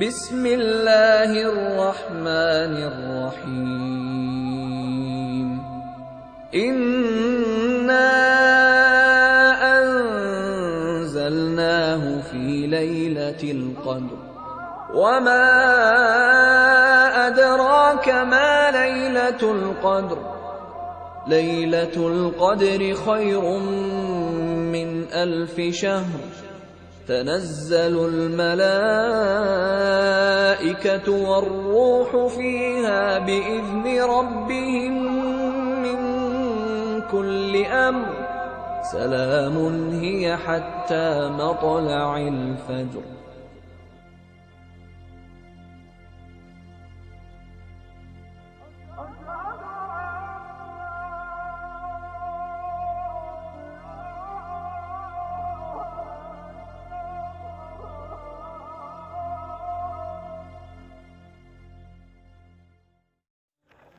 بسم اللہ الرحمن الرحیم انا انزلناه فی لیلۃ القدر وما ادراک ما لیلۃ القدر لیلۃ القدر خیر من الف شہر تنزل الملائكة والروح فيها بإذن ربهم من كل أمر سلام هي حتى مطلع الفجر.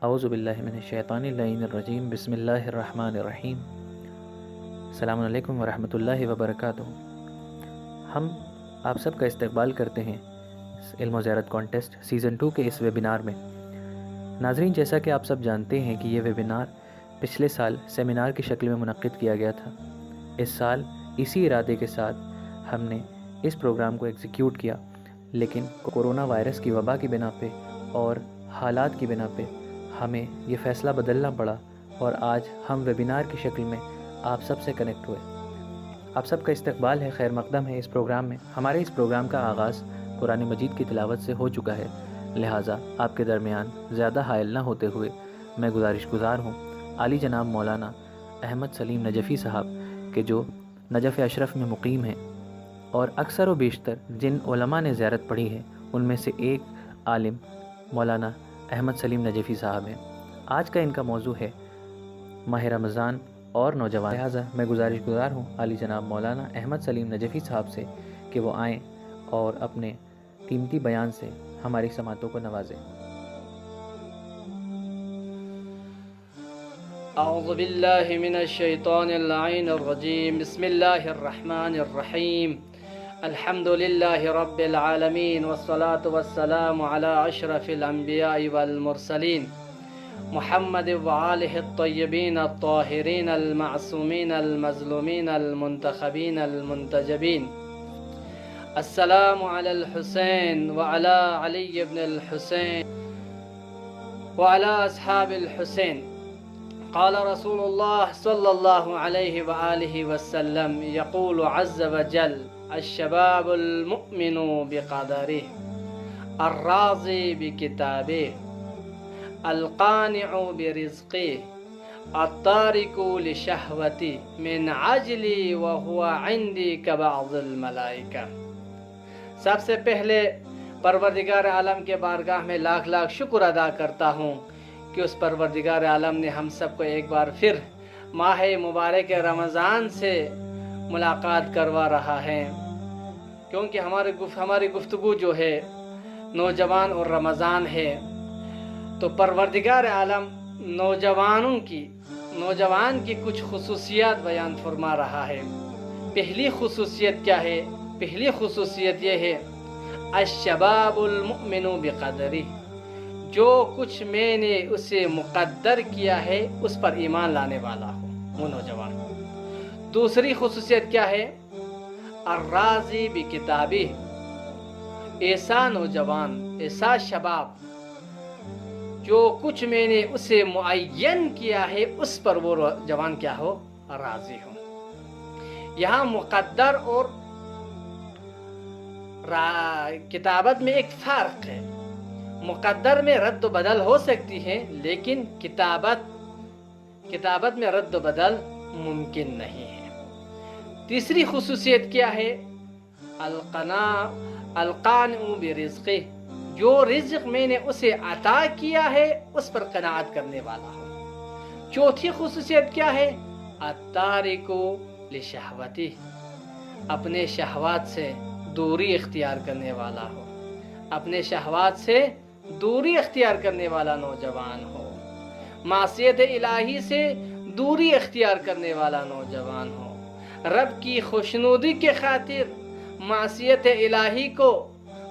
اعوذ باللہ من الشیطان اللعین الرجیم بسم اللہ الرحمن الرحیم. السلام علیکم ورحمۃ اللہ وبرکاتہ. ہم آپ سب کا استقبال کرتے ہیں علم و زیارت کانٹیسٹ سیزن 2 کے اس ویبینار میں. ناظرین، جیسا کہ آپ سب جانتے ہیں کہ یہ ویبینار پچھلے سال سیمینار کی شکل میں منعقد کیا گیا تھا. اس سال اسی ارادے کے ساتھ ہم نے اس پروگرام کو ایگزیکیوٹ کیا، لیکن کورونا وائرس کی وبا کی بنا پہ اور حالات کی بنا پہ ہمیں یہ فیصلہ بدلنا پڑا اور آج ہم ویبینار کی شکل میں آپ سب سے کنیکٹ ہوئے. آپ سب کا استقبال ہے، خیر مقدم ہے اس پروگرام میں. ہمارے اس پروگرام کا آغاز قرآن مجید کی تلاوت سے ہو چکا ہے، لہٰذا آپ کے درمیان زیادہ حائل نہ ہوتے ہوئے میں گزارش گزار ہوں عالی جناب مولانا احمد سلیم نجفی صاحب کہ جو نجف اشرف میں مقیم ہیں اور اکثر و بیشتر جن علماء نے زیارت پڑھی ہے ان میں سے ایک عالم مولانا احمد سلیم نجفی صاحب ہیں. آج کا ان کا موضوع ہے ماہ رمضان اور نوجوان. لہٰذا میں گزارش گزار ہوں عالی جناب مولانا احمد سلیم نجفی صاحب سے کہ وہ آئیں اور اپنے قیمتی بیان سے ہماری سماعتوں کو نوازیں. اعوذ باللہ من الشیطان اللعین الرجیم بسم اللہ الرحمن الرحیم الحمد للہ رب العالمین والصلاة والسلام على اشرف الانبیاء والمرسلین محمد وآلہ الطیبین الطاہرین المعصومین المظلومین المنتخبین المنتجبین. السلام علی الحسین وعلی علی ابن الحسین وعلی اصحاب الحسین. قال رسول اللہ صلی اللہ علیہ وآلہ وسلم یقول عز وجل الشباب المؤمن بقدره الراضی بکتابه القانع برزقه التارک لشہوتی من عجلی وهو عندی كبعض الملائکہ. سب سے پہلے پروردگار عالم کے بارگاہ میں لاکھ لاکھ شکر ادا کرتا ہوں کہ اس پروردگار عالم نے ہم سب کو ایک بار پھر ماہ مبارک رمضان سے ملاقات کروا رہا ہے، کیونکہ ہماری گفتگو جو ہے نوجوان اور رمضان ہے. تو پروردگار عالم نوجوان کی کچھ خصوصیات بیان فرما رہا ہے. پہلی خصوصیت کیا ہے؟ پہلی خصوصیت یہ ہے الشباب المؤمن بقدری، جو کچھ میں نے اسے مقدر کیا ہے اس پر ایمان لانے والا ہو وہ نوجوان. دوسری خصوصیت کیا ہے؟ الراضی بکتابی، ایسا نوجوان، ایسا شباب جو کچھ میں نے اسے معین کیا ہے اس پر وہ جوان کیا ہو؟ راضی ہو. یہاں مقدر اور کتابت میں ایک فرق ہے. مقدر میں رد و بدل ہو سکتی ہے، لیکن کتابت میں رد و بدل ممکن نہیں ہے. تیسری خصوصیت کیا ہے؟ القانع برزقہ، جو رزق میں نے اسے عطا کیا ہے اس پر قناعت کرنے والا ہو. چوتھی خصوصیت کیا ہے؟ التارک لشہوتی، اپنے شہوات سے دوری اختیار کرنے والا ہو، اپنے شہوات سے دوری اختیار کرنے والا نوجوان ہو، معصیت الہی سے دوری اختیار کرنے والا نوجوان ہو، رب کی خوشنودی کے خاطر معصیت الہی کو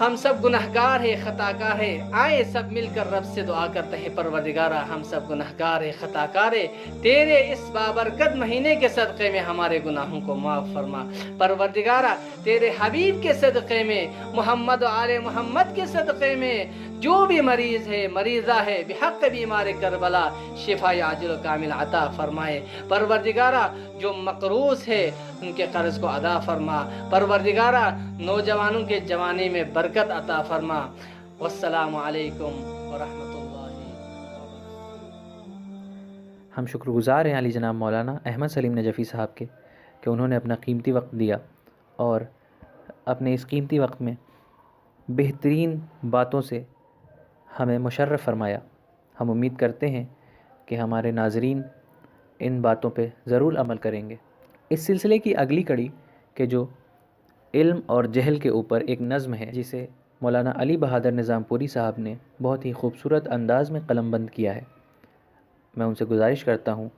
ہم سب گناہگار ہیں، خطا کار ہیں، آئے سب مل کر رب سے دعا کرتے ہیں پروردگارہ ہم سب گناہگار ہیں، خطا کار ہیں، تیرے اس بابرکت مہینے کے صدقے میں ہمارے گناہوں کو معاف فرما پروردگارہ، تیرے حبیب کے صدقے میں، محمد و آل محمد کے صدقے میں جو بھی مریض ہے، مریضہ ہے، بحق بیمار کربلا شفا عاجل و کامل عطا فرمائے پروردگارہ، جو مقروض ہے ان کے قرض کو ادا فرما پروردگارہ، نوجوانوں کے جوانی میں برکت عطا فرما۔ والسلام علیکم ورحمۃ اللہ وبرکاتہ۔ ہم شکر گزار ہیں علی جناب مولانا احمد سلیم نجفی صاحب کے کہ انہوں نے اپنا قیمتی وقت دیا اور اپنے اس قیمتی وقت میں بہترین باتوں سے ہمیں مشرف فرمایا۔ ہم امید کرتے ہیں کہ ہمارے ناظرین ان باتوں پہ ضرور عمل کریں گے۔ اس سلسلے کی اگلی کڑی کہ جو علم اور جہل کے اوپر ایک نظم ہے جسے مولانا علی بہادر نظام پوری صاحب نے بہت ہی خوبصورت انداز میں قلم بند کیا ہے، میں ان سے گزارش کرتا ہوں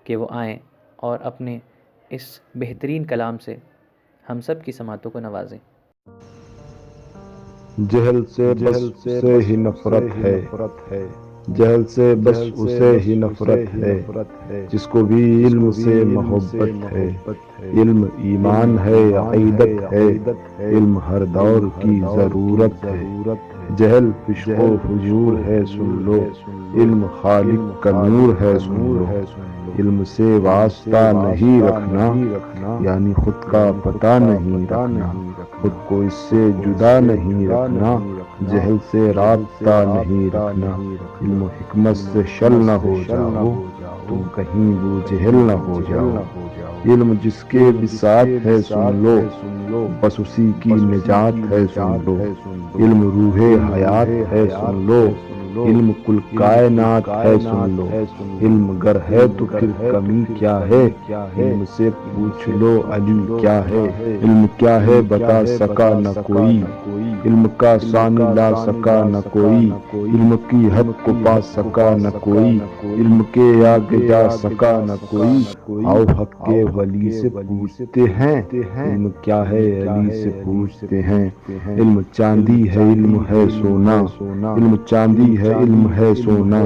کہ وہ آئیں اور اپنے اس بہترین کلام سے ہم سب کی سماعتوں کو نوازیں۔ جہل سے بس اسے ہی نفرت ہے، جہل سے بس اسے ہی نفرت ہے جس کو بھی علم سے محبت ہے۔ علم ایمان ہے، عقیدت ہے، علم ہر دور کی ضرورت ہے۔ جہل عشق و فجور ہے، سن لو، علم خالق کا نور ہے، سن لو۔ علم سے واسطہ نہیں رکھنا یعنی خود کا پتہ نہیں رکھنا، خود کو اس سے جدا نہیں رکھنا، جہل سے رابطہ نہیں رکھنا۔ علم و حکمت سے شل نہ ہو جاؤ، تم کہیں وہ جہل نہ ہو جاؤ۔ علم جس کے بساط ہے، سن لو، بس اسی کی نجات ہے، سن لو۔ علم روح حیات ہے، سن لو، علم کل کائنات ہے، سن لو۔ علم گر ہے تو پھر کمی کیا ہے، علم سے پوچھ لو علی کیا ہے۔ علم کیا ہے بتا سکا نہ کوئی، علم کا ثانی لا سکا نہ کوئی، علم کی حد کو پا سکا نہ کوئی، علم کے آگے جا سکا نہ کوئی۔ آؤ حق کے ولی سے پوچھتے ہیں، علم کیا ہے علی سے پوچھتے ہیں۔ علم چاندی ہے، علم ہے سونا، علم چاندی ہے، علم ہے سونا۔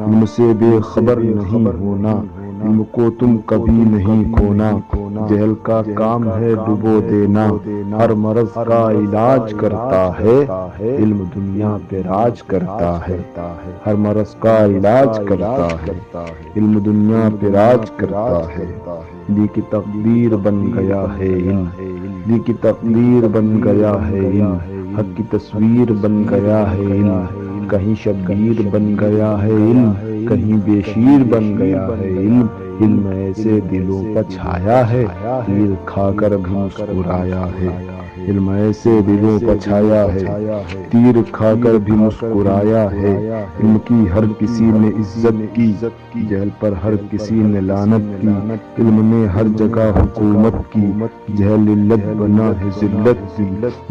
علم سے بے خبر نہیں ہونا، علم کو تم کبھی نہیں کھونا۔ جہل کا کام ہے ڈبو دینا، ہر مرض کا علاج کرتا ہے، علم دنیا پہ راج کرتا ہے۔ ہر مرض کا علاج کرتا ہے، علم دنیا پہ راج کرتا ہے۔ دی کی تقدیر بن گیا ہے علم، دی کی تقدیر بن گیا ہے علم، حق کی تصویر بن گیا ہے علم، کہیں شبیر بن گیا ہے علم، کہیں بے شیر بن گیا ہے علم۔ علم ایسے دلوں پر چھایا ہے، تیر کھا کر بھی مسکرایا ہے۔ علم ایسے دلوں پر چھایا ہے، تیر کھا کر بھی مسکرایا ہے۔ علم کی ہر کسی نے عزت کی، جہل پر ہر کسی نے لعنت کی۔ علم نے ہر جگہ حکومت کی، جہل علت بنا ہے ذلت کی۔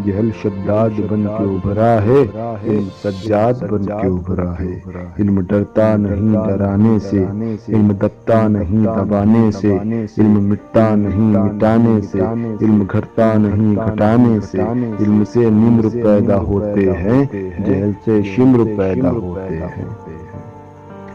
جہل شداد بن کے ابھرا ہے، علم سجاد بن کے ابھرا ہے۔ علم ڈرتا نہیں ڈرانے سے، علم دبتا نہیں دبانے سے، علم مٹتا نہیں مٹانے سے، علم گھٹتا نہیں گھٹانے سے۔ علم سے نمر پیدا ہوتے ہیں، جہل سے شمر پیدا ہوتے ہیں۔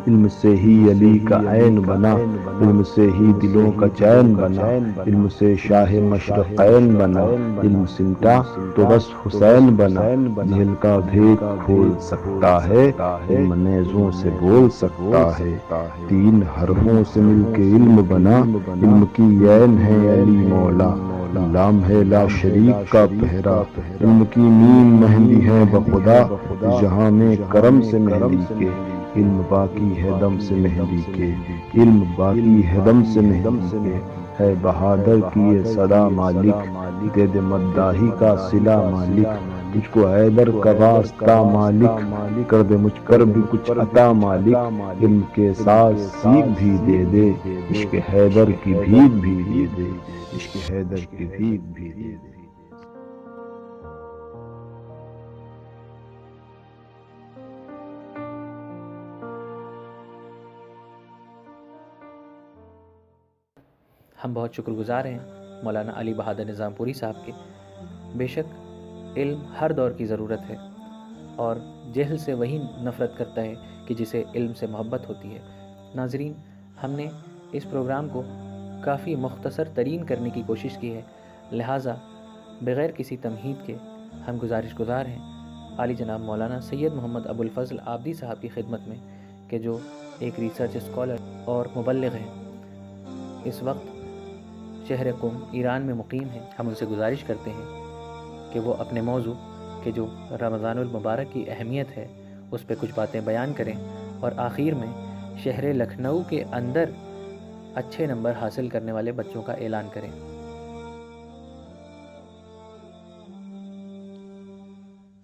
علم سے ہی علی کا عین بنا، علم سے ہی دلوں کا چین بنا، علم سے شاہ مشرقین بنا۔ علم سمٹا تو بس حسین بنا، جہل کا بھید کھول سکتا ہے، علم نیزوں سے بول سکتا ہے۔ تین حرفوں سے مل کے علم بنا، علم کی عین ہے علی مولا، لام ہے لا شریک کا پہرا۔ علم کی نیم مہندی ہے بخدا، جہاں میں کرم سے مہندی کے۔ علم باقی ہے دم سے مہندی کے، علم باقی ہے دم سے مہندی کے۔ ہے بہادر کی یہ صدا مالک، دے دے مداحی کا صلہ مالک۔ تجھ کو حیدر کا واسطہ مالک، کر دے مجھ پر بھی کچھ عطا مالک۔ علم کے ساتھ سیکھ بھی دے دے، عشق حیدر کی بھیک بھی دے دے، عشق حیدر کی بھیک بھی دے دے۔ ہم بہت شکر گزار ہیں مولانا علی بہادر نظام پوری صاحب کے۔ بے شک علم ہر دور کی ضرورت ہے، اور جہل سے وہی نفرت کرتا ہے کہ جسے علم سے محبت ہوتی ہے۔ ناظرین، ہم نے اس پروگرام کو کافی مختصر ترین کرنے کی کوشش کی ہے، لہٰذا بغیر کسی تمہید کے ہم گزارش گزار ہیں عالی جناب مولانا سید محمد ابو الفضل عابدی صاحب کی خدمت میں، کہ جو ایک ریسرچ اسکالر اور مبلغ ہیں، اس وقت شہر قم ایران میں مقیم ہیں۔ ہم ان سے گزارش کرتے ہیں کہ وہ اپنے موضوع کہ جو رمضان المبارک کی اہمیت ہے اس پہ کچھ باتیں بیان کریں، اور آخر میں شہر لکھنؤ کے اندر اچھے نمبر حاصل کرنے والے بچوں کا اعلان کریں۔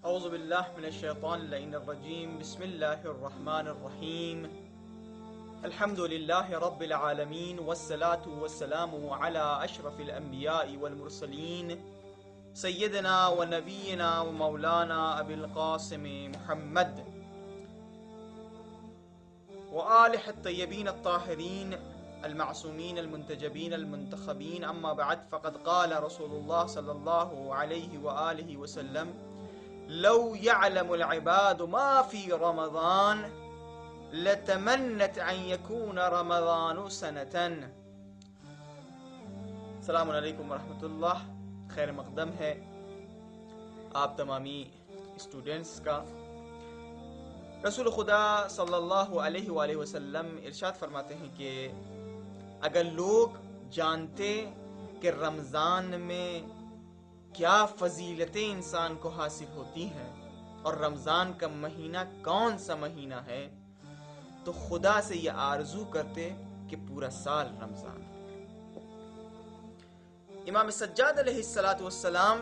اعوذ باللہ من الشیطان اللعین الرجیم، بسم اللہ الرحمن الرحیم، الحمد للہ رب العالمین، والصلاة والسلام علی اشرف الانبیاء والمرسلین، سیدنا و نبینا و مولانا ابی القاسم محمد و آلہ الطیبین الطاہرین المعصومین المنتجبین المنتخبین، اما بعد، فقد قال رسول اللہ صلی اللہ علیہ وآلہ وسلم: لو يعلم العباد ما في رمضان لتمنت ان يكون رمضان سنة۔ السلام علیکم ورحمۃ اللہ، خیر مقدم ہے آپ تمامی اسٹوڈنٹس کا۔ رسول خدا صلی اللہ علیہ وآلہ وسلم ارشاد فرماتے ہیں کہ اگر لوگ جانتے کہ رمضان میں کیا فضیلتیں انسان کو حاصل ہوتی ہیں اور رمضان کا مہینہ کون سا مہینہ ہے، تو خدا سے یہ آرزو کرتے کہ پورا سال رمضان۔ امام سجاد علیہ السلام،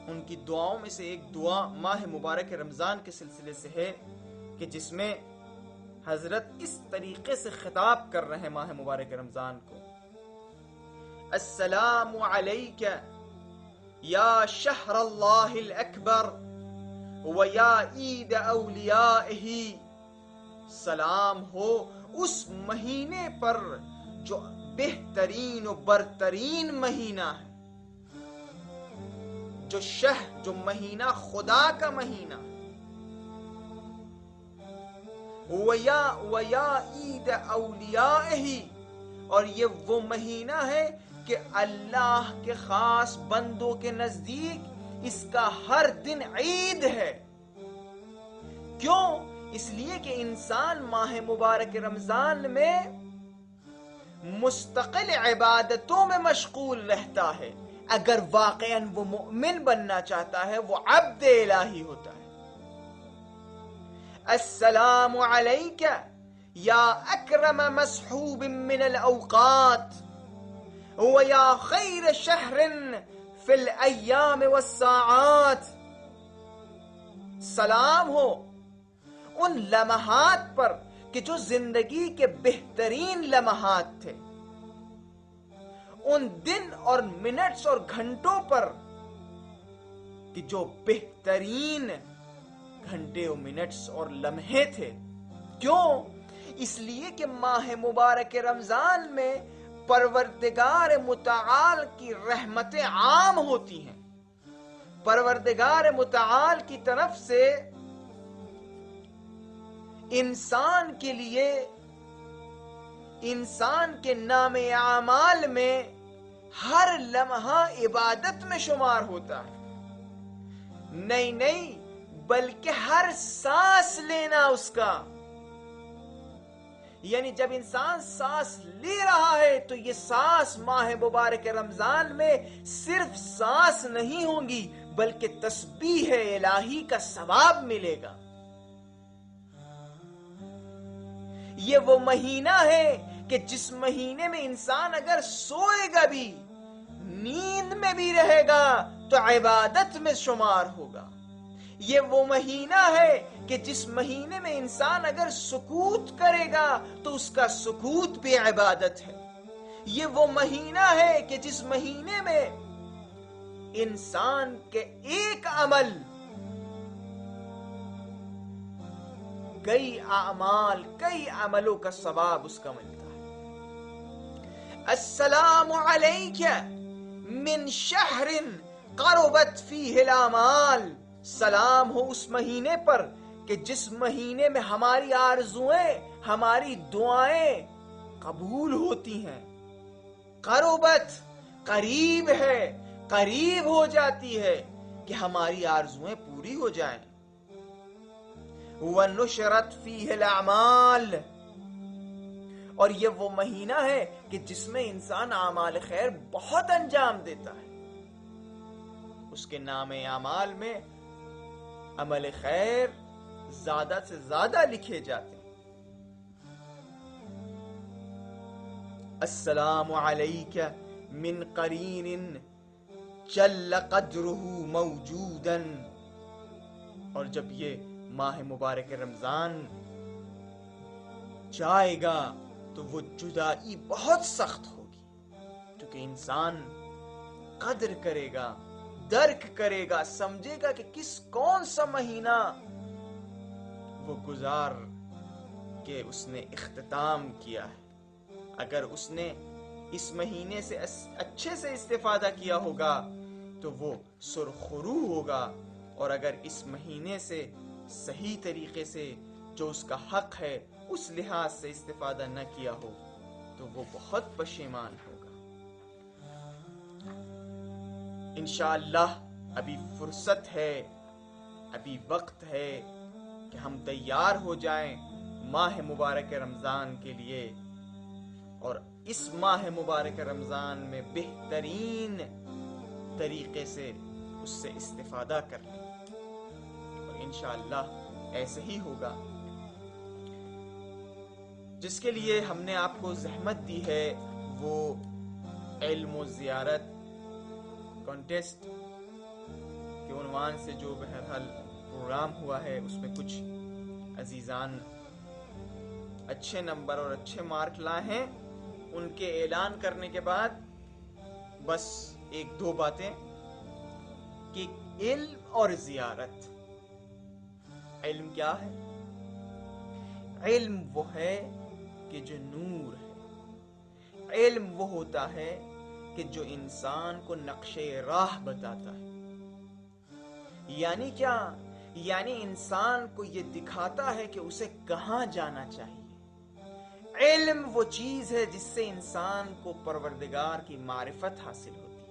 ان کی دعاؤں میں سے ایک دعا ماہ مبارک رمضان کے سلسلے سے ہے کہ جس میں حضرت اس طریقے سے خطاب کر رہے ہیں ماہ مبارک رمضان کو: السلام علیک یا شہر اللہ الاکبر و یا عید اولیائہ، سلام ہو اس مہینے پر جو بہترین و برترین مہینہ ہے، جو مہینہ خدا کا مہینہ، وَيَا عید اولیائہ، اور یہ وہ مہینہ ہے کہ اللہ کے خاص بندوں کے نزدیک اس کا ہر دن عید ہے۔ کیوں؟ اس لیے کہ انسان ماہ مبارک رمضان میں مستقل عبادتوں میں مشغول رہتا ہے۔ اگر واقعاً وہ مؤمن بننا چاہتا ہے، وہ عبد الہی ہوتا ہے۔ السلام علیک یا اکرم مصحوب من الاوقات ویا خیر شہر فی الایام والساعات، سلام ہو ان لمحات پر کہ جو زندگی کے بہترین لمحات تھے، ان دن اور منٹس اور گھنٹوں پر کہ جو بہترین گھنٹے اور منٹس اور لمحے تھے۔ کیوں؟ اس لیے کہ ماہ مبارک رمضان میں پروردگار متعال کی رحمتیں عام ہوتی ہیں۔ پروردگار متعال کی طرف سے انسان کے لیے، انسان کے نام اعمال میں ہر لمحہ عبادت میں شمار ہوتا ہے۔ نہیں بلکہ ہر سانس لینا اس کا، یعنی جب انسان سانس لے رہا ہے تو یہ سانس ماہ مبارک رمضان میں صرف سانس نہیں ہوں گی، بلکہ تسبیح الہی کا ثواب ملے گا۔ یہ وہ مہینہ ہے کہ جس مہینے میں انسان اگر سوئے گا بھی، نیند میں بھی رہے گا، تو عبادت میں شمار ہوگا۔ یہ وہ مہینہ ہے کہ جس مہینے میں انسان اگر سکوت کرے گا تو اس کا سکوت بھی عبادت ہے۔ یہ وہ مہینہ ہے کہ جس مہینے میں انسان کے ایک عمل کئی اعمال، کئی عملوں کا ثواب اس کا ملتا ہے۔ السلام علیک من شہر قربت فیہ الاعمال، سلام ہو اس مہینے پر کہ جس مہینے میں ہماری آرزوئیں، ہماری دعائیں قبول ہوتی ہیں۔ قربت قریب ہے، قریب ہو جاتی ہے کہ ہماری آرزوئیں پوری ہو جائیں۔ وَنُشْرَتْ فِيهِ الْأَعْمَالِ، اور یہ وہ مہینہ ہے کہ جس میں انسان اعمال خیر بہت انجام دیتا ہے۔ اس کے نام اعمال میں عمل خیر زیادہ سے زیادہ لکھے جاتے ہیں۔ السلام علیک من قرین جل قدرہ موجودا، اور جب یہ ماہ مبارک رمضان جائے گا تو وہ جدائی بہت سخت ہوگی، کیونکہ انسان قدر کرے گا، درک کرے گا، سمجھے گا کہ کون سا مہینہ وہ گزار کے اس نے اختتام کیا ہے۔ اگر اس نے اس مہینے سے اچھے سے استفادہ کیا ہوگا تو وہ سرخرو ہوگا، اور اگر اس مہینے سے صحیح طریقے سے جو اس کا حق ہے اس لحاظ سے استفادہ نہ کیا ہو تو وہ بہت پشیمان ہوگا۔ انشاءاللہ ابھی فرصت ہے، ابھی وقت ہے کہ ہم تیار ہو جائیں ماہ مبارک رمضان کے لیے، اور اس ماہ مبارک رمضان میں بہترین طریقے سے اس سے استفادہ کر لیں، اور انشاءاللہ ایسے ہی ہوگا۔ جس کے لیے ہم نے آپ کو زحمت دی ہے وہ علم و زیارت کانٹیسٹ کے عنوان سے جو بہرحال پروگرام ہوا ہے، اس میں کچھ عزیزان اچھے نمبر اور اچھے مارک لائے ہیں۔ ان کے اعلان کرنے کے بعد بس ایک دو باتیں کہ علم اور زیارت۔ علم کیا ہے؟ علم وہ ہے کہ جو نور ہے، علم وہ ہوتا ہے کہ جو انسان کو نقشِ راہ بتاتا ہے۔ یعنی کیا؟ یعنی انسان کو یہ دکھاتا ہے کہ اسے کہاں جانا چاہیے۔ علم وہ چیز ہے جس سے انسان کو پروردگار کی معرفت حاصل ہوتی ہے،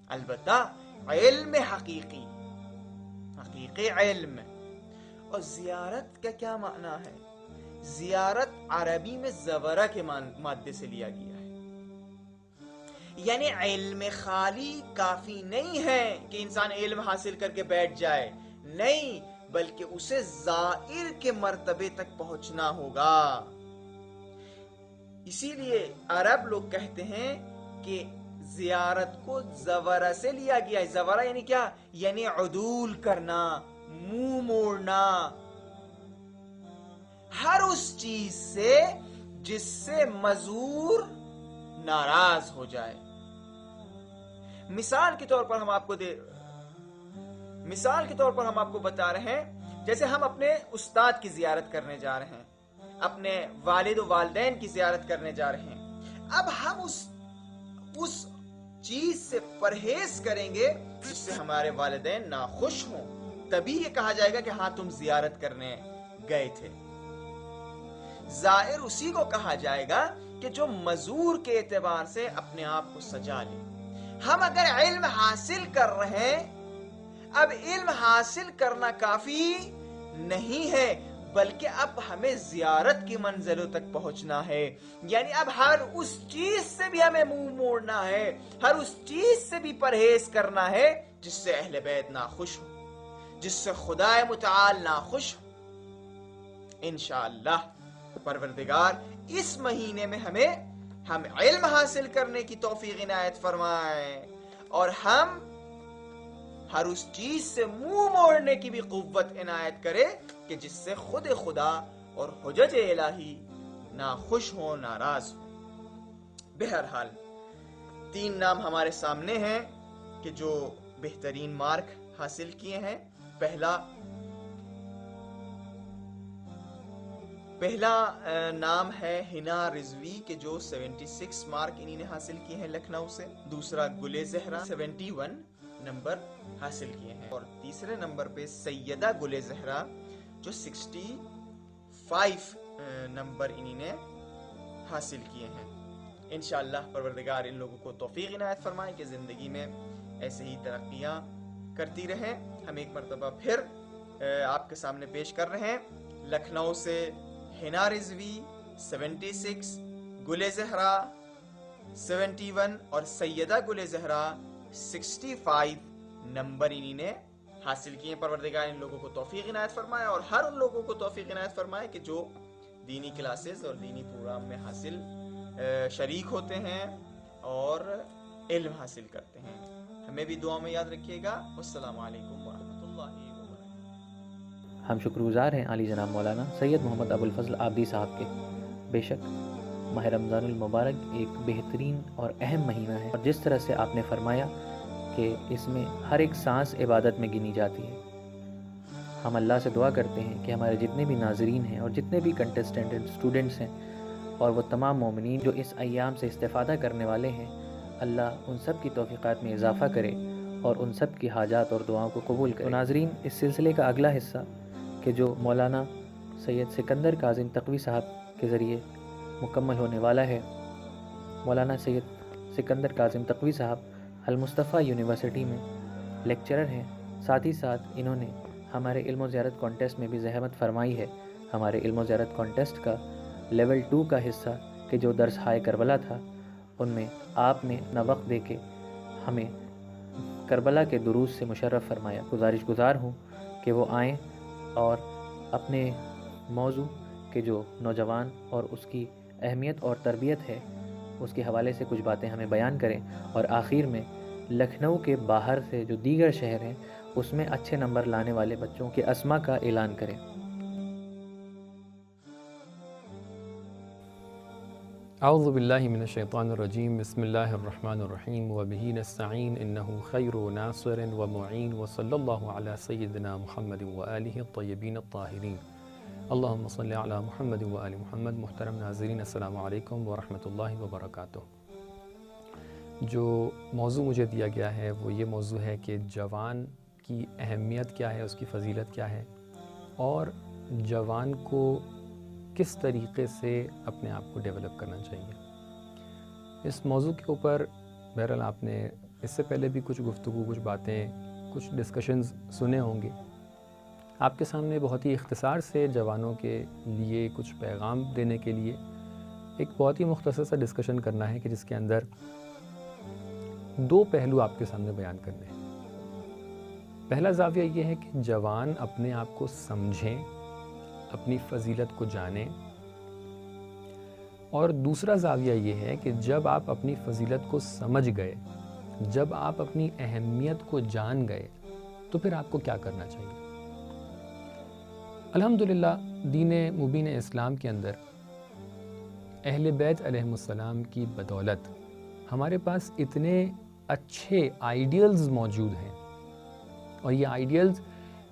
البتہ علم حقیقی علم۔ اور زیارت کا کیا معنی ہے؟ زیارت عربی میں زورہ کے مادے سے لیا گیا ہے، یعنی علم خالی کافی نہیں ہے کہ انسان علم حاصل کر کے بیٹھ جائے، نہیں، بلکہ اسے زائر کے مرتبے تک پہنچنا ہوگا۔ اسی لیے عرب لوگ کہتے ہیں کہ زیارت کو زورہ سے لیا گیا ہے۔ زورہ یعنی کیا؟ یعنی عدول کرنا، منہ موڑنا ہر اس چیز سے جس سے مزور ناراض ہو جائے۔ مثال کے طور پر ہم آپ کو بتا رہے ہیں، جیسے ہم اپنے استاد کی زیارت کرنے جا رہے ہیں، اپنے والد و والدین کی زیارت کرنے جا رہے ہیں۔ اب ہم اس چیز سے پرہیز کریں گے جس سے ہمارے والدین ناخوش ہوں، تبھی یہ کہا جائے گا کہ ہاں تم زیارت کرنے گئے تھے۔ زائر اسی کو کہا جائے گا کہ جو مزور کے اعتبار سے اپنے آپ کو سجا لے۔ ہم اگر علم حاصل کر رہے ہیں، اب علم حاصل کرنا کافی نہیں ہے، بلکہ اب ہمیں زیارت کی منزلوں تک پہنچنا ہے۔ یعنی اب ہر اس چیز سے بھی ہمیں منہ موڑنا ہے، ہر اس چیز سے بھی پرہیز کرنا ہے جس سے اہل بیت ناخوش ہو، جس سے خدا متعال ناخوش ہو۔ انشاءاللہ پروردگار اس مہینے میں ہم علم حاصل کرنے کی توفیق عنایت فرمائے، اور ہم ہر اس چیز سے منہ موڑنے کی بھی قوت عنایت کرے کہ جس سے خود خدا اور حجج الہی ناخوش ہو، ناراض ہو۔ بہرحال 3 نام ہمارے سامنے ہیں کہ جو بہترین مارک حاصل کیے ہیں۔ پہلا نام ہے ہنا رضوی کہ جو 76 مارک انہی نے حاصل کیے ہیں لکھنؤ سے۔ دوسرا گل زہرا 71، نمبر حاصل کیے ہیں، اور تیسرے نمبر پہ سیدہ گل زہرا جو 65 نمبر انہی نے حاصل کیے ہیں۔ انشاءاللہ پروردگار ان لوگوں کو توفیق عنایت فرمائے کہ زندگی میں ایسے ہی ترقیاں کرتی رہیں۔ ہم ایک مرتبہ پھر آپ کے سامنے پیش کر رہے ہیں، لکھنؤ سے حنا رضوی 76، گل زہرا 71 اور سیدہ گل زہرا 65 نمبر انہی نے حاصل کیے ہیں۔ پروردگار ان لوگوں کو توفیق عنایت فرمائے، اور ہر ان لوگوں کو توفیق عنایت فرمائے کہ جو دینی کلاسز اور دینی پروگرام میں حاصل شریک ہوتے ہیں اور علم حاصل کرتے ہیں۔ ہمیں بھی دعا میں یاد رکھیے گا۔ السلام علیکم ورحمۃ اللہ وبرکاتہ۔ ہم شکر گزار ہیں عالی جناب مولانا سید محمد ابو الفضل عابدی صاحب کے۔ بے شک ماہ رمضان المبارک ایک بہترین اور اہم مہینہ ہے، اور جس طرح سے آپ نے فرمایا کہ اس میں ہر ایک سانس عبادت میں گنی جاتی ہے، ہم اللہ سے دعا کرتے ہیں کہ ہمارے جتنے بھی ناظرین ہیں اور جتنے بھی کنٹسٹنٹ اسٹوڈنٹس ہیں اور وہ تمام مومنین جو اس ایام سے استفادہ کرنے والے ہیں، اللہ ان سب کی توفیقات میں اضافہ کرے اور ان سب کی حاجات اور دعاؤں کو قبول کرے۔ تو ناظرین، اس سلسلے کا اگلا حصہ کہ جو مولانا سید سکندر کاظم تقوی صاحب کے ذریعے مکمل ہونے والا ہے۔ مولانا سید سکندر کاظم تقوی صاحب المصطفیٰ یونیورسٹی میں لیکچرر ہیں، ساتھ ہی ساتھ انہوں نے ہمارے علم و زیارت کانٹیسٹ میں بھی زحمت فرمائی ہے۔ ہمارے علم و زیارت کانٹیسٹ کا لیول 2 کا حصہ کہ جو درس ہائے کربلا تھا، ان میں آپ نے اپنا وقت دے کے ہمیں کربلا کے دروس سے مشرف فرمایا۔ گزارش گزار ہوں کہ وہ آئیں اور اپنے موضوع کہ جو نوجوان اور اس کی اہمیت اور تربیت ہے اس کے حوالے سے کچھ باتیں ہمیں بیان کریں، اور آخر میں لکھنؤ کے باہر سے جو دیگر شہر ہیں اس میں اچھے نمبر لانے والے بچوں کے اسما کا اعلان کریں۔ اعوذ باللہ من الشیطان الرجیم، بسم اللہ الرحمن الرحیم، وبہ نستعین، انہ خیر ناصر ومعین، وصلی اللہ علی سیدنا محمد وآلہ الطیبین الطاہرین، اللہم صلی علی محمد وآل محمد۔ محترم ناظرین، السلام علیکم ورحمۃ اللہ وبرکاتہ۔ جو موضوع مجھے دیا گیا ہے وہ یہ موضوع ہے کہ جوان کی اہمیت کیا ہے، اس کی فضیلت کیا ہے، اور جوان کو کس طریقے سے اپنے آپ کو ڈیولپ کرنا چاہیے۔ اس موضوع کے اوپر بہرحال آپ نے اس سے پہلے بھی کچھ گفتگو، کچھ باتیں، کچھ ڈسکشنز سنے ہوں گے۔ آپ کے سامنے بہت ہی اختصار سے جوانوں کے لیے کچھ پیغام دینے کے لیے ایک بہت ہی مختصر سا ڈسکشن کرنا ہے کہ جس کے اندر 2 پہلو آپ کے سامنے بیان کرنے ہیں۔ پہلا زاویہ یہ ہے کہ جوان اپنے آپ کو سمجھیں، اپنی فضیلت کو جانیں، اور دوسرا زاویہ یہ ہے کہ جب آپ اپنی فضیلت کو سمجھ گئے، جب آپ اپنی اہمیت کو جان گئے، تو پھر آپ کو کیا کرنا چاہیے۔ الحمدللہ دین مبین اسلام کے اندر اہل بیت علیہم السلام کی بدولت ہمارے پاس اتنے اچھے آئیڈیلز موجود ہیں، اور یہ آئیڈیلز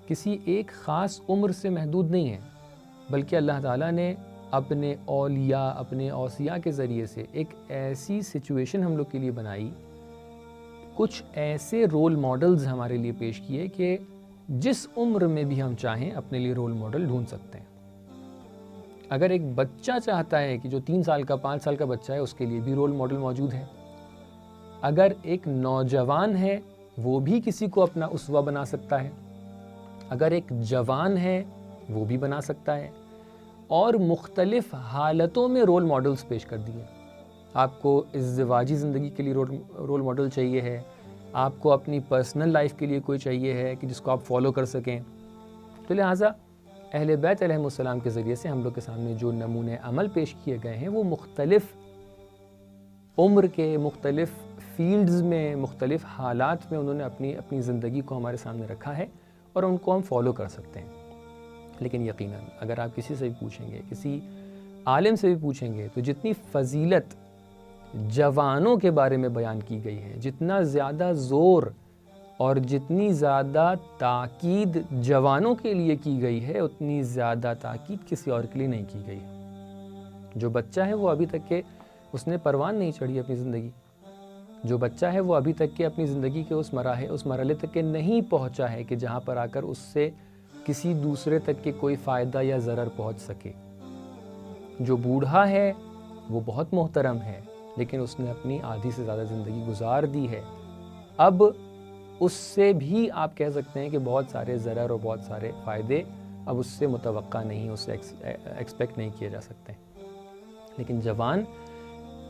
کسی ایک خاص عمر سے محدود نہیں ہیں، بلکہ اللہ تعالیٰ نے اپنے اولیاء، اپنے اوصیاء کے ذریعے سے ایک ایسی سچویشن ہم لوگ کے لیے بنائی، کچھ ایسے رول ماڈلز ہمارے لیے پیش کیے کہ جس عمر میں بھی ہم چاہیں اپنے لیے رول ماڈل ڈھونڈ سکتے ہیں۔ اگر ایک بچہ چاہتا ہے کہ جو 3 سال کا 5 سال کا بچہ ہے اس کے لیے بھی رول ماڈل موجود ہے، اگر ایک نوجوان ہے وہ بھی کسی کو اپنا اسوہ بنا سکتا ہے، اگر ایک جوان ہے وہ بھی بنا سکتا ہے، اور مختلف حالتوں میں رول ماڈلز پیش کر دیے۔ آپ کو ازدواجی زندگی کے لیے رول ماڈل چاہیے ہے، آپ کو اپنی پرسنل لائف کے لیے کوئی چاہیے ہے کہ جس کو آپ فالو کر سکیں، تو لہٰذا اہل بیت علیہ السلام کے ذریعے سے ہم لوگ کے سامنے جو نمونے عمل پیش کیے گئے ہیں وہ مختلف عمر کے، مختلف فیلڈز میں، مختلف حالات میں انہوں نے اپنی زندگی کو ہمارے سامنے رکھا ہے، اور ان کو ہم فالو کر سکتے ہیں۔ لیکن یقیناً اگر آپ کسی سے بھی پوچھیں گے، کسی عالم سے بھی پوچھیں گے، تو جتنی فضیلت جوانوں کے بارے میں بیان کی گئی ہے، جتنا زیادہ زور اور جتنی زیادہ تاکید جوانوں کے لیے کی گئی ہے، اتنی زیادہ تاکید کسی اور کے لیے نہیں کی گئی ہے۔ جو بچہ ہے وہ ابھی تک کہ اس نے پروان نہیں چڑھی اپنی زندگی، جو بچہ ہے وہ ابھی تک کے اپنی زندگی کے اس مرحلے تک کے نہیں پہنچا ہے کہ جہاں پر آ کر اس سے کسی دوسرے تک کے کوئی فائدہ یا ضرر پہنچ سکے. جو بوڑھا ہے وہ بہت محترم ہے، لیکن اس نے اپنی آدھی سے زیادہ زندگی گزار دی ہے. اب اس سے بھی آپ کہہ سکتے ہیں کہ بہت سارے ضرر اور بہت سارے فائدے اب اس سے متوقع نہیں، اس سے ایکسپیکٹ نہیں کیے جا سکتے. لیکن جوان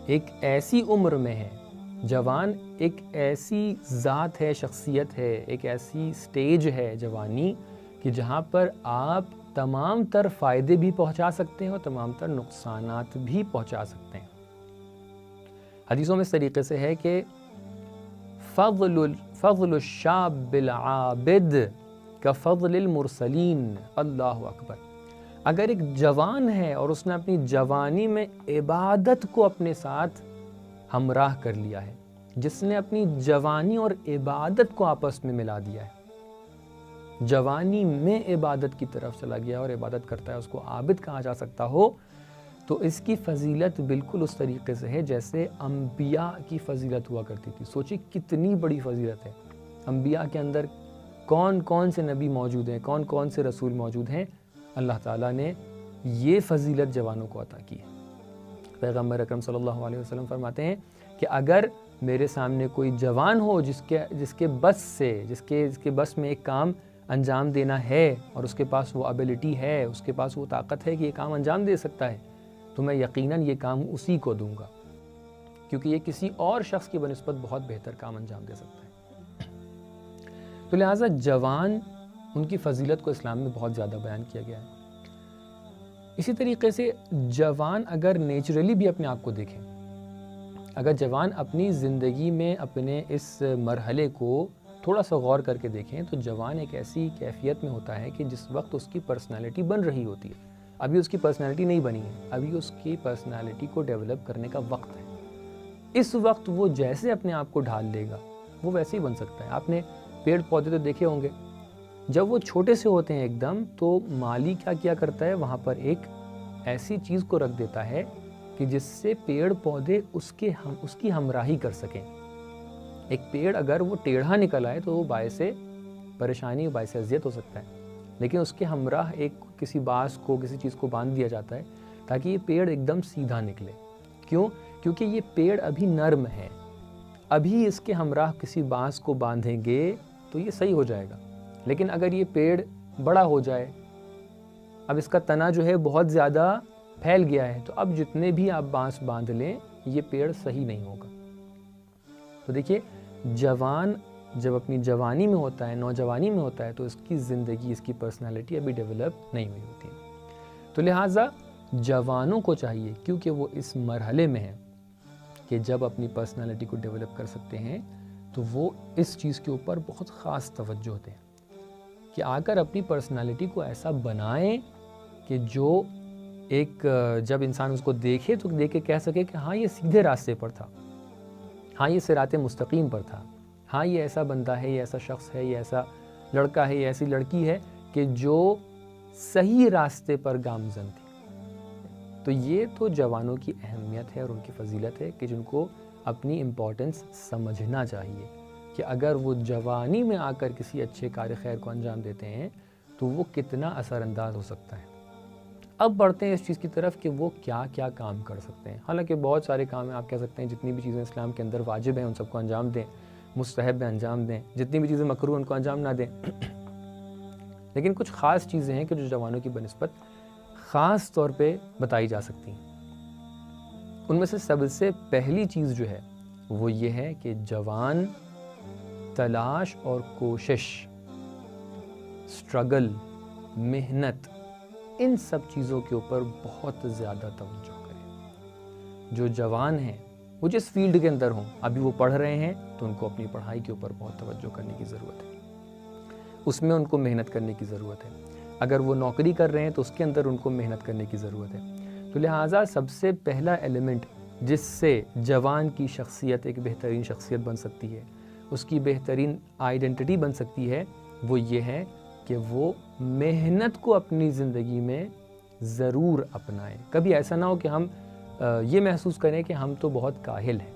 ایک ایسی عمر میں ہے، جوان ایک ایسی ذات ہے، شخصیت ہے، ایک ایسی سٹیج ہے جوانی کہ جہاں پر آپ تمام تر فائدے بھی پہنچا سکتے ہیں اور تمام تر نقصانات بھی پہنچا سکتے ہیں. حدیثوں میں اس طریقے سے ہے کہ فضل الشاب العابد کفضل المرسلین. اللہ اکبر. اگر ایک جوان ہے اور اس نے اپنی جوانی میں عبادت کو اپنے ساتھ ہمراہ کر لیا ہے، جس نے اپنی جوانی اور عبادت کو آپس میں ملا دیا ہے، جوانی میں عبادت کی طرف چلا گیا اور عبادت کرتا ہے، اس کو عابد کہا جا سکتا ہو، تو اس کی فضیلت بالکل اس طریقے سے ہے جیسے انبیاء کی فضیلت ہوا کرتی تھی. سوچی کتنی بڑی فضیلت ہے. انبیاء کے اندر کون کون سے نبی موجود ہیں، کون کون سے رسول موجود ہیں. اللہ تعالیٰ نے یہ فضیلت جوانوں کو عطا کی ہے. پیغمبر اکرم صلی اللہ علیہ وسلم فرماتے ہیں کہ اگر میرے سامنے کوئی جوان ہو جس کے بس میں ایک کام انجام دینا ہے اور اس کے پاس وہ ایبلٹی ہے، اس کے پاس وہ طاقت ہے کہ یہ کام انجام دے سکتا ہے، تو میں یقیناً یہ کام اسی کو دوں گا، کیونکہ یہ کسی اور شخص کی بنسبت بہت بہتر کام انجام دے سکتا ہے. تو لہٰذا جوان، ان کی فضیلت کو اسلام میں بہت زیادہ بیان کیا گیا ہے. اسی طریقے سے جوان اگر نیچرلی بھی اپنے آپ کو دیکھیں، اگر جوان اپنی زندگی میں اپنے اس مرحلے کو تھوڑا سا غور کر کے دیکھیں، تو جوان ایک ایسی کیفیت میں ہوتا ہے کہ جس وقت اس کی پرسنالٹی بن رہی ہوتی ہے. ابھی اس کی پرسنالٹی نہیں بنی ہے، ابھی اس کی پرسنالٹی کو ڈیولپ کرنے کا وقت ہے. اس وقت وہ جیسے اپنے آپ کو ڈھال لے گا وہ ویسے ہی بن سکتا ہے. آپ نے پیڑ پودے تو دیکھے ہوں گے، جب وہ چھوٹے سے ہوتے ہیں ایک دم، تو مالی کیا کرتا ہے، وہاں پر ایک ایسی چیز کو رکھ دیتا ہے کہ جس سے پیڑ پودے اس کی ہمراہی کر سکیں. ایک پیڑ اگر وہ ٹیڑھا نکل آئے تو وہ باعث پریشانی، باعث اذیت ہو سکتا ہے، لیکن اس کے ہمراہ ایک کسی باس کو، کسی چیز کو باندھ دیا جاتا ہے تاکہ یہ پیڑ ایک دم سیدھا نکلے. کیوں؟ کیونکہ یہ پیڑ ابھی نرم ہے، ابھی اس کے ہمراہ کسی باس کو باندھیں گے تو یہ صحیح ہو جائے گا. لیکن اگر یہ پیڑ بڑا ہو جائے، اب اس کا تنا جو ہے بہت زیادہ پھیل گیا ہے، تو اب جتنے بھی آپ بانس باندھ لیں یہ پیڑ صحیح نہیں ہوگا. تو دیکھیے، جوان جب اپنی جوانی میں ہوتا ہے، نوجوانی میں ہوتا ہے، تو اس کی زندگی، اس کی پرسنالٹی ابھی ڈیولپ نہیں ہوئی ہوتی. تو لہٰذا جوانوں کو چاہیے، کیونکہ وہ اس مرحلے میں ہیں کہ جب اپنی پرسنالٹی کو ڈیولپ کر سکتے ہیں، تو وہ اس چیز کے اوپر بہت خاص توجہ دیں کہ آ کر اپنی پرسنالٹی کو ایسا بنائیں کہ جو ایک جب انسان اس کو دیکھے تو دیکھ کے کہہ سکے کہ ہاں یہ سیدھے راستے پر تھا، ہاں یہ صراط مستقیم پر تھا، ہاں یہ ایسا بندہ ہے، یہ ایسا شخص ہے، یہ ایسا لڑکا ہے، یہ ایسی لڑکی ہے کہ جو صحیح راستے پر گامزن تھی. تو یہ تو جوانوں کی اہمیت ہے اور ان کی فضیلت ہے کہ جن کو اپنی امپورٹنس سمجھنا چاہیے کہ اگر وہ جوانی میں آ کر کسی اچھے کار خیر کو انجام دیتے ہیں تو وہ کتنا اثر انداز ہو سکتا ہے. اب بڑھتے ہیں اس چیز کی طرف کہ وہ کیا کیا کام کر سکتے ہیں. حالانکہ بہت سارے کام ہیں، آپ کہہ سکتے ہیں جتنی بھی چیزیں اسلام کے اندر واجب ہیں ان سب کو انجام دیں، مستحب ہیں انجام دیں، جتنی بھی چیزیں مکروہ ان کو انجام نہ دیں. لیکن کچھ خاص چیزیں ہیں کہ جو جوانوں کی بنسبت خاص طور پہ بتائی جا سکتی ہیں. ان میں سے سب سے پہلی چیز جو ہے وہ یہ ہے کہ جوان تلاش اور کوشش، اسٹرگل، محنت، ان سب چیزوں کے اوپر بہت زیادہ توجہ کریں. جو جوان ہیں وہ جس فیلڈ کے اندر ہوں، ابھی وہ پڑھ رہے ہیں تو ان کو اپنی پڑھائی کے اوپر بہت توجہ کرنے کی ضرورت ہے، اس میں ان کو محنت کرنے کی ضرورت ہے. اگر وہ نوکری کر رہے ہیں تو اس کے اندر ان کو محنت کرنے کی ضرورت ہے. تو لہٰذا سب سے پہلا ایلیمنٹ جس سے جوان کی شخصیت ایک بہترین شخصیت بن سکتی ہے، اس کی بہترین آئیڈینٹی بن سکتی ہے، وہ یہ ہے کہ وہ محنت کو اپنی زندگی میں ضرور اپنائیں. کبھی ایسا نہ ہو کہ ہم یہ محسوس کریں کہ ہم تو بہت کاہل ہیں،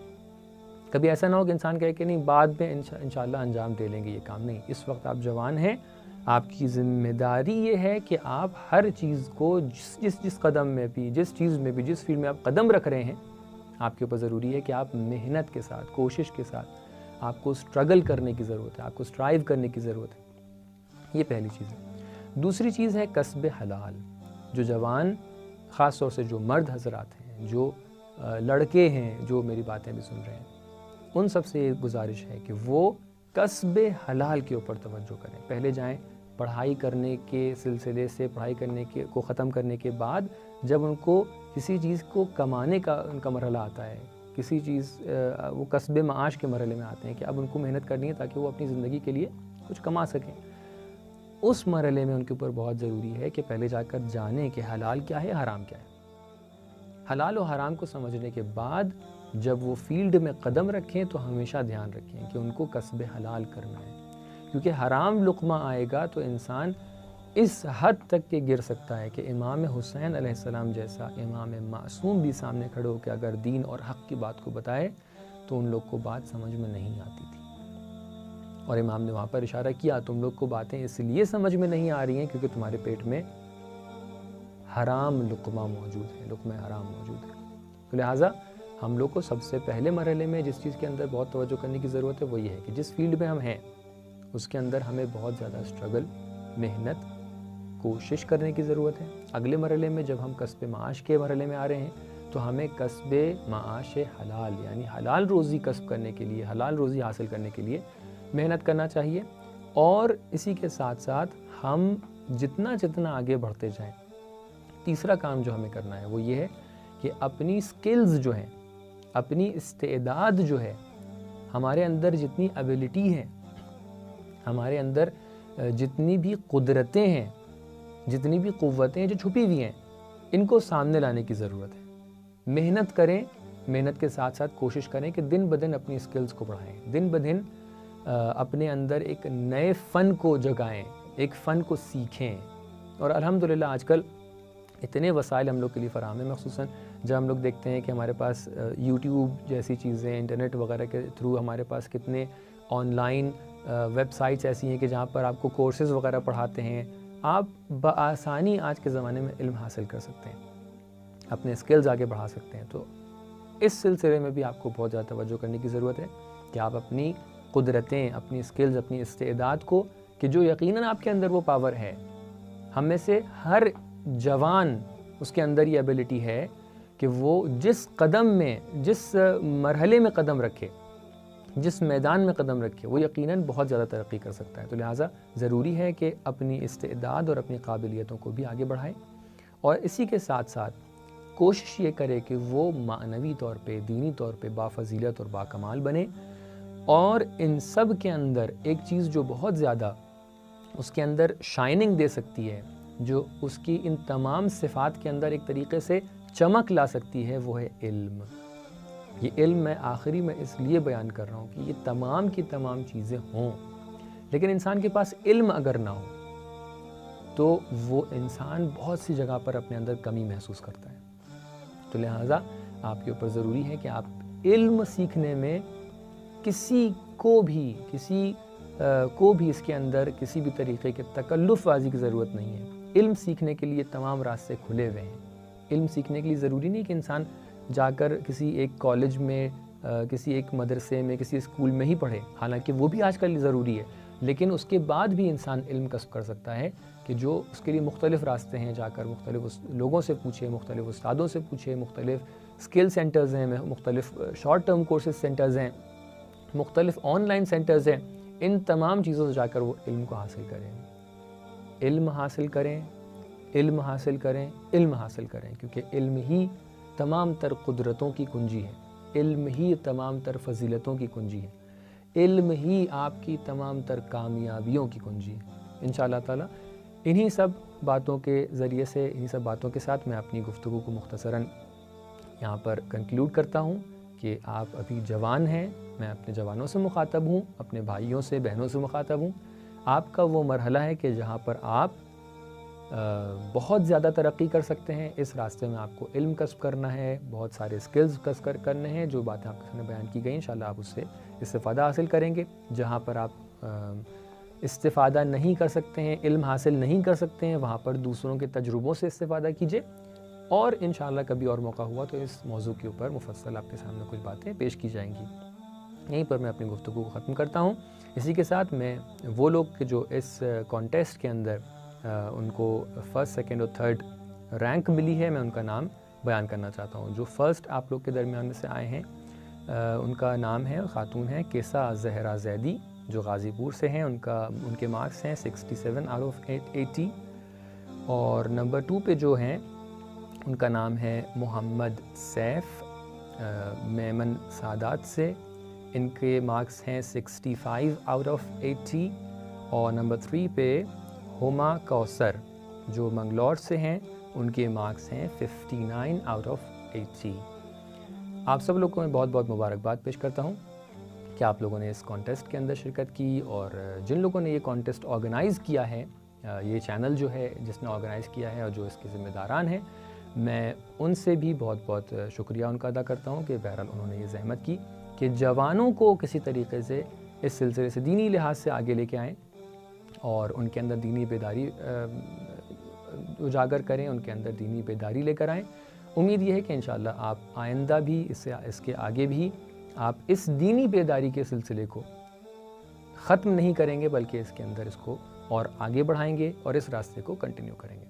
کبھی ایسا نہ ہو کہ انسان کہے کہ نہیں بعد میں انشاءاللہ انجام دے لیں گے یہ کام. نہیں, اس وقت آپ جوان ہیں, آپ کی ذمہ داری یہ ہے کہ آپ ہر چیز کو جس قدم میں بھی, جس چیز میں بھی, جس فیلڈ میں آپ قدم رکھ رہے ہیں, آپ کے اوپر ضروری ہے کہ آپ محنت کے ساتھ, کوشش کے ساتھ, آپ کو سٹرگل کرنے کی ضرورت ہے, آپ کو سٹرائیو کرنے کی ضرورت ہے. یہ پہلی چیز ہے. دوسری چیز ہے کسب حلال. جو جوان, خاص طور سے جو مرد حضرات ہیں, جو لڑکے ہیں جو میری باتیں بھی سن رہے ہیں, ان سب سے یہ گزارش ہے کہ وہ کسب حلال کے اوپر توجہ کریں. پہلے جائیں پڑھائی کرنے کے سلسلے سے, پڑھائی کرنے کو ختم کرنے کے بعد جب ان کو کسی چیز کو کمانے کا ان کا مرحلہ آتا ہے, کسی چیز وہ کسب معاش کے مرحلے میں آتے ہیں کہ اب ان کو محنت کرنی ہے تاکہ وہ اپنی زندگی کے لیے کچھ کما سکیں, اس مرحلے میں ان کے اوپر بہت ضروری ہے کہ پہلے جا کر جانیں کہ حلال کیا ہے, حرام کیا ہے. حلال و حرام کو سمجھنے کے بعد جب وہ فیلڈ میں قدم رکھیں تو ہمیشہ دھیان رکھیں کہ ان کو کسب حلال کرنا ہے, کیونکہ حرام لقمہ آئے گا تو انسان اس حد تک کہ گر سکتا ہے کہ امام حسین علیہ السلام جیسا امام معصوم بھی سامنے کھڑے ہو کے اگر دین اور حق کی بات کو بتائے تو ان لوگ کو بات سمجھ میں نہیں آتی تھی. اور امام نے وہاں پر اشارہ کیا, تم لوگ کو باتیں اس لیے سمجھ میں نہیں آ رہی ہیں کیونکہ تمہارے پیٹ میں حرام لقمہ موجود ہے, لقمہ حرام موجود ہے. تو لہٰذا ہم لوگ کو سب سے پہلے مرحلے میں جس چیز کے اندر بہت توجہ کرنے کی ضرورت ہے وہ یہ ہے کہ جس فیلڈ میں ہم ہیں اس کے اندر ہمیں بہت زیادہ سٹرگل, محنت, کوشش کرنے کی ضرورت ہے. اگلے مرحلے میں جب ہم کسب معاش کے مرحلے میں آ رہے ہیں تو ہمیں کسب معاش حلال یعنی حلال روزی کسب کرنے کے لیے, حلال روزی حاصل کرنے کے لیے محنت کرنا چاہیے. اور اسی کے ساتھ ساتھ ہم جتنا آگے بڑھتے جائیں, تیسرا کام جو ہمیں کرنا ہے وہ یہ ہے کہ اپنی سکلز جو ہیں, اپنی استعداد جو ہے, ہمارے اندر جتنی ایبلٹی ہے, ہمارے اندر جتنی بھی قدرتیں ہیں, جتنی بھی قوتیں جو چھپی ہوئی ہیں, ان کو سامنے لانے کی ضرورت ہے. محنت کریں, محنت کے ساتھ ساتھ کوشش کریں کہ دن بدن اپنی سکلز کو بڑھائیں, دن بدن اپنے اندر ایک نئے فن کو جگائیں, ایک فن کو سیکھیں. اور الحمدللہ آج کل اتنے وسائل ہم لوگ کے لیے فراہم ہیں, مخصوصاً جب ہم لوگ دیکھتے ہیں کہ ہمارے پاس یوٹیوب جیسی چیزیں, انٹرنیٹ وغیرہ کے تھرو ہمارے پاس کتنے آن لائن ویب سائٹس ایسی ہیں کہ جہاں پر آپ کو کورسز وغیرہ پڑھاتے ہیں. آپ بآسانی آج کے زمانے میں علم حاصل کر سکتے ہیں, اپنے اسکلز آگے بڑھا سکتے ہیں. تو اس سلسلے میں بھی آپ کو بہت زیادہ توجہ کرنے کی ضرورت ہے کہ آپ اپنی قدرتیں, اپنی اسکلز, اپنی استعداد کو, کہ جو یقیناً آپ کے اندر وہ پاور ہے, ہم میں سے ہر جوان اس کے اندر یہ ایبلٹی ہے کہ وہ جس قدم میں, جس مرحلے میں قدم رکھے, جس میدان میں قدم رکھے, وہ یقیناً بہت زیادہ ترقی کر سکتا ہے. تو لہٰذا ضروری ہے کہ اپنی استعداد اور اپنی قابلیتوں کو بھی آگے بڑھائیں, اور اسی کے ساتھ ساتھ کوشش یہ کرے کہ وہ معنوی طور پہ, دینی طور پہ بافضیلت اور باکمال بنے. اور ان سب کے اندر ایک چیز جو بہت زیادہ اس کے اندر شائننگ دے سکتی ہے, جو اس کی ان تمام صفات کے اندر ایک طریقے سے چمک لا سکتی ہے, وہ ہے علم. یہ علم میں آخری میں اس لیے بیان کر رہا ہوں کہ یہ تمام کی تمام چیزیں ہوں, لیکن انسان کے پاس علم اگر نہ ہو تو وہ انسان بہت سی جگہ پر اپنے اندر کمی محسوس کرتا ہے. تو لہٰذا آپ کے اوپر ضروری ہے کہ آپ علم سیکھنے میں کسی کو بھی اس کے اندر کسی بھی طریقے کے تکلف بازی کی ضرورت نہیں ہے. علم سیکھنے کے لیے تمام راستے کھلے ہوئے ہیں. علم سیکھنے کے لیے ضروری نہیں کہ انسان جا کر کسی ایک کالج میں, کسی ایک مدرسے میں, کسی اسکول میں ہی پڑھے, حالانکہ وہ بھی آج کل ضروری ہے, لیکن اس کے بعد بھی انسان علم کسب کر سکتا ہے کہ جو اس کے لیے مختلف راستے ہیں. جا کر مختلف لوگوں سے پوچھے, مختلف استادوں سے پوچھے, مختلف اسکل سینٹرز ہیں, مختلف شارٹ ٹرم کورسز سینٹرز ہیں, مختلف آن لائن سینٹرز ہیں. ان تمام چیزوں سے جا کر وہ علم کو حاصل کریں, علم حاصل کریں, علم حاصل کریں, علم حاصل کریں, کیونکہ علم ہی تمام تر قدرتوں کی کنجی ہے, علم ہی تمام تر فضیلتوں کی کنجی ہے, علم ہی آپ کی تمام تر کامیابیوں کی کنجی ہے. انشاءاللہ تعالیٰ انہی سب باتوں کے ذریعے سے, انہی سب باتوں کے ساتھ میں اپنی گفتگو کو مختصراً یہاں پر کنکلوڈ کرتا ہوں کہ آپ ابھی جوان ہیں. میں اپنے جوانوں سے مخاطب ہوں, اپنے بھائیوں سے, بہنوں سے مخاطب ہوں. آپ کا وہ مرحلہ ہے کہ جہاں پر آپ بہت زیادہ ترقی کر سکتے ہیں. اس راستے میں آپ کو علم کسب کرنا ہے, بہت سارے سکلز کسب کرنے ہیں. جو باتیں آپ کے سامنے بیان کی گئی انشاءاللہ آپ اس سے استفادہ حاصل کریں گے. جہاں پر آپ استفادہ نہیں کر سکتے ہیں, علم حاصل نہیں کر سکتے ہیں, وہاں پر دوسروں کے تجربوں سے استفادہ کیجیے. اور انشاءاللہ کبھی اور موقع ہوا تو اس موضوع کے اوپر مفصل آپ کے سامنے کچھ باتیں پیش کی جائیں گی. یہیں پر میں اپنی گفتگو کو ختم کرتا ہوں. اسی کے ساتھ میں وہ لوگ جو اس کانٹیسٹ کے اندر ان کو فرسٹ, سیکنڈ اور تھرڈ رینک ملی ہے, میں ان کا نام بیان کرنا چاہتا ہوں. جو فرسٹ آپ لوگ کے درمیان میں سے آئے ہیں ان کا نام ہے, خاتون ہے کیسا زہرا زیدی جو غازی پور سے ہیں. ان کے مارکس ہیں 67/80. اور نمبر 2 پہ جو ہیں ان کا نام ہے محمد سیف میمن سعادات سے. ان کے مارکس ہیں 65/80. اور نمبر 3 پہ ہما کوثر جو منگلور سے ہیں, ان کے مارکس ہیں 59/80. آپ سب لوگوں کو میں بہت بہت مبارکباد پیش کرتا ہوں کہ آپ لوگوں نے اس کانٹیسٹ کے اندر شرکت کی. اور جن لوگوں نے یہ کانٹیسٹ آرگنائز کیا ہے, یہ چینل جو ہے جس نے آرگنائز کیا ہے اور جو اس کے ذمہ داران ہیں, میں ان سے بھی بہت بہت شکریہ ان کا ادا کرتا ہوں کہ بہرحال انہوں نے یہ زحمت کی کہ جوانوں کو کسی طریقے سے اس سلسلے سے دینی لحاظ سے آگے لے کے آئیں اور ان کے اندر دینی بیداری اجاگر کریں, ان کے اندر دینی بیداری لے کر آئیں. امید یہ ہے کہ انشاءاللہ آپ آئندہ بھی اس کے آگے بھی آپ اس دینی بیداری کے سلسلے کو ختم نہیں کریں گے, بلکہ اس کے اندر اس کو اور آگے بڑھائیں گے اور اس راستے کو کنٹینیو کریں گے.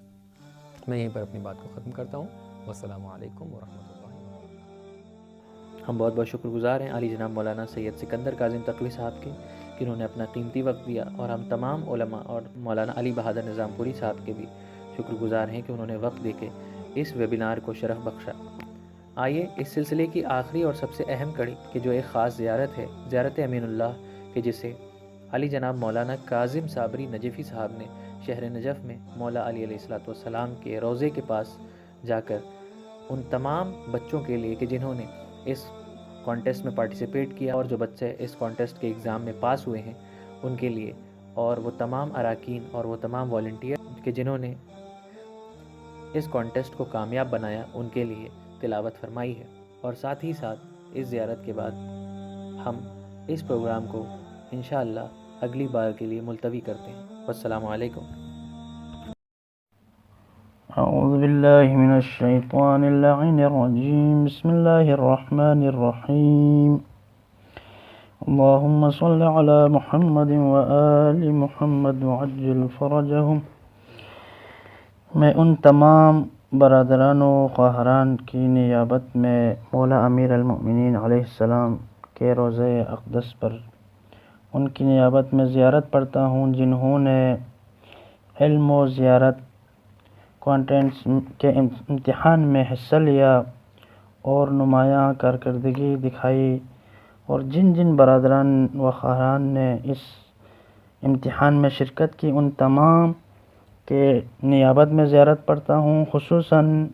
میں یہیں پر اپنی بات کو ختم کرتا ہوں. والسلام علیکم ورحمۃ اللہ وبرکاتہ. ہم بہت بہت شکر گزار ہیں علی جناب مولانا سید سکندر کاظم تقوی صاحب کے کہ انہوں نے اپنا قیمتی وقت دیا, اور ہم تمام علماء اور مولانا علی بہادر نظام پوری صاحب کے بھی شکر گزار ہیں کہ انہوں نے وقت دے کے اس ویبینار کو شرف بخشا. آئیے اس سلسلے کی آخری اور سب سے اہم کڑی کہ جو ایک خاص زیارت ہے, زیارت امین اللہ, کہ جسے علی جناب مولانا کاظم صابری نجفی صاحب نے شہر نجف میں مولا علی علیہ السلام کے روضے کے پاس جا کر ان تمام بچوں کے لیے کہ جنہوں نے اس کانٹیسٹ میں پارٹیسپیٹ کیا اور جو بچے اس کانٹیسٹ کے ایگزام میں پاس ہوئے ہیں ان کے لیے, اور وہ تمام اراکین اور وہ تمام والنٹیئر کہ جنہوں نے اس کانٹیسٹ کو کامیاب بنایا, ان کے لیے تلاوت فرمائی ہے. اور ساتھ ہی ساتھ اس زیارت کے بعد ہم اس پروگرام کو انشاءاللہ اگلی بار کے لیے ملتوی کرتے ہیں. والسلام علیکم. اعوذ باللہ من الشیطان اللعین الرجیم. بسم اللہ الرحمن الرحیم. اللہم صل علی محمد وآل محمد وعجل فرجہم. میں ان تمام برادران و خواہران کی نیابت میں مولا امیر المؤمنین علیہ السلام کے روضہ اقدس پر ان کی نیابت میں زیارت پڑھتا ہوں جنہوں نے علم و زیارت کانٹینٹس کے امتحان میں حصہ لیا اور نمایاں کارکردگی دکھائی، اور جن جن برادران و خواہران نے اس امتحان میں شرکت کی ان تمام کے نیابت میں زیارت پڑھتا ہوں. خصوصاً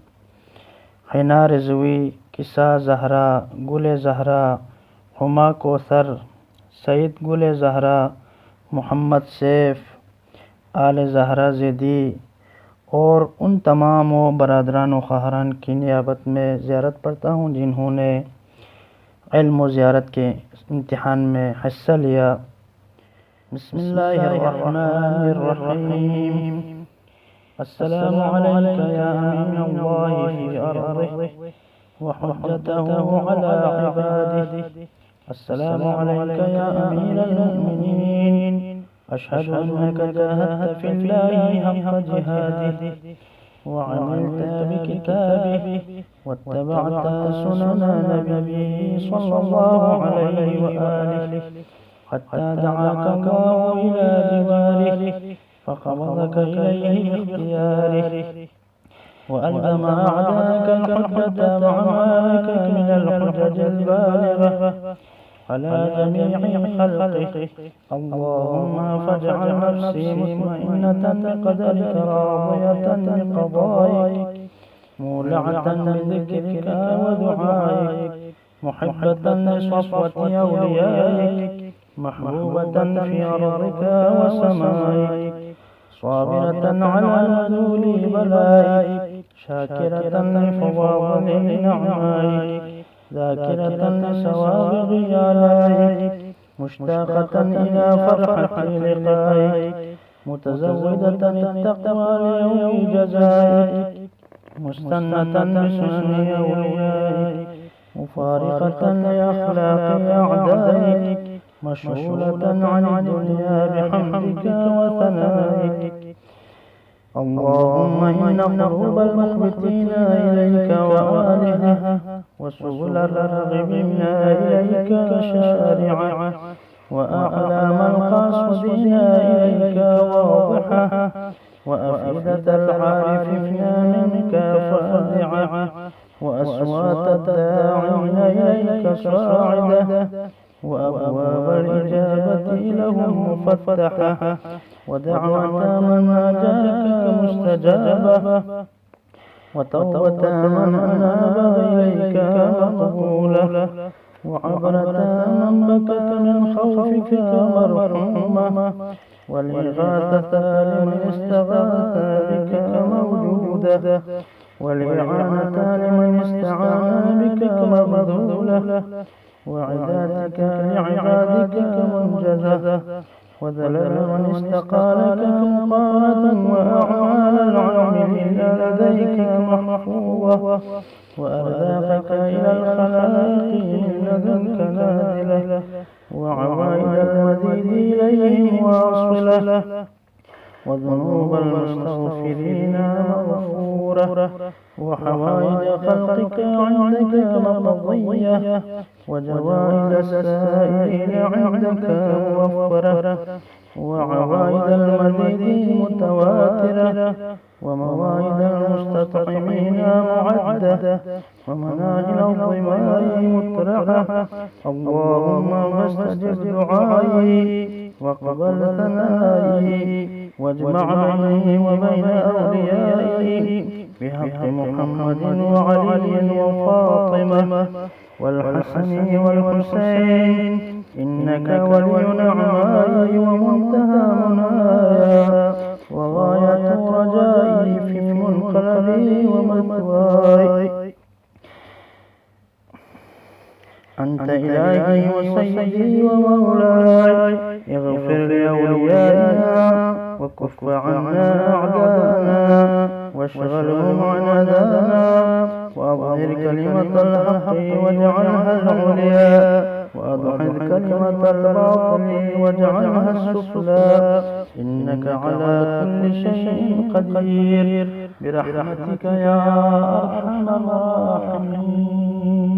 حنا رضوی، کسا زہرا، گل زہرا، ہما کوثر، سعید گل زہرا، محمد سیف، آل زہرا زیدی اور ان تمام و برادران و خواہران کی نیابت میں زیارت پڑھتا ہوں جنہوں نے علم و زیارت کے امتحان میں حصہ لیا. بسم اللہ الرحمن الرحیم. السلام علیک یا امین اللہ فی ارضہ وحجتہ علی عبادہ. السلام علیک یا امیر المؤمنین. اشہد انک جاہدت فی اللہ حق جہادہ وعملت بکتابہ واتبعت سنن نبیہ صلی اللہ علیہ وآلہ حتی دعاک اللہ الی جوارہ فقبضك إليه باختياره وألزم أعداءك الحجة مع ما لك من الحجج البالغة على جميع خلقه. اللهم فاجعل نفسي مطمئنة بقدرك راضية بقضائك مولعة بذكرك ودعائك محبة لصفوة أوليائك محبوبة في أرضك وسمائك صابرة على نزول بلائك شاكرة لفواضل نعمائك ذاكرة لسوابغ آلائك مشتاقة إلى فرحة لقائك متزودة التقوى ليوم جزائك مستنة بسنن أوليائك مفارقة لأخلاق أعدائك مشغولة عن الدنيا بحمدك وثنائك اللهم إن قلوب المخبتين إليك وآلها وسبل الراغبين إليك شارعة وأعلام القاصدين إليك واضحة وأفئدة العارفين منك فاضعة وأصوات الداعين إليك صاعدة وأبواب الإجابة لهم مفتحة ودعوة من ناجاك مستجابة وتوبة من أناب إليك مقبولة وعبرة من بكت من خوفك مرحومة والإغاثة لمن استغاث بك موجودة والإعانة لمن استعان بك مبذولة وعداتك لعبادك منجزة وذلل من استقالك مقارنة وأعمال العاملين لديك محفوظة وأرزاقك إلى الخلائق من لدنك نازلة وعوائد المزيد إليهم واصلة وذنوب المستغفرين مغفورة وحوائج خلقك عندك مقضية وجوائز السائلين عندك موفرة وعوائد المزيد متواترة وموائد المستطعمين معدة ومناهل الظماء مطرحة اللهم فاستجب دعائي واقبل ثنائي واجمع بيني وبين أوليائي بحق محمد وعلي وفاطمة والحسن والحسين إنك ولي نعمائي ومنتهى منايا وغاية رجائي في منقلبي ومثواي أنت إلهي وسيدي ومولاي اغفر لأوليائنا وكف عنا أعداءنا واشغلهم عن أذانا وأظهر كلمة الحق واجعلها العليا وأدحض كلمة الباطل واجعلها السفلى إنك على كل شيء قدير برحمتك يا أرحم الراحمين.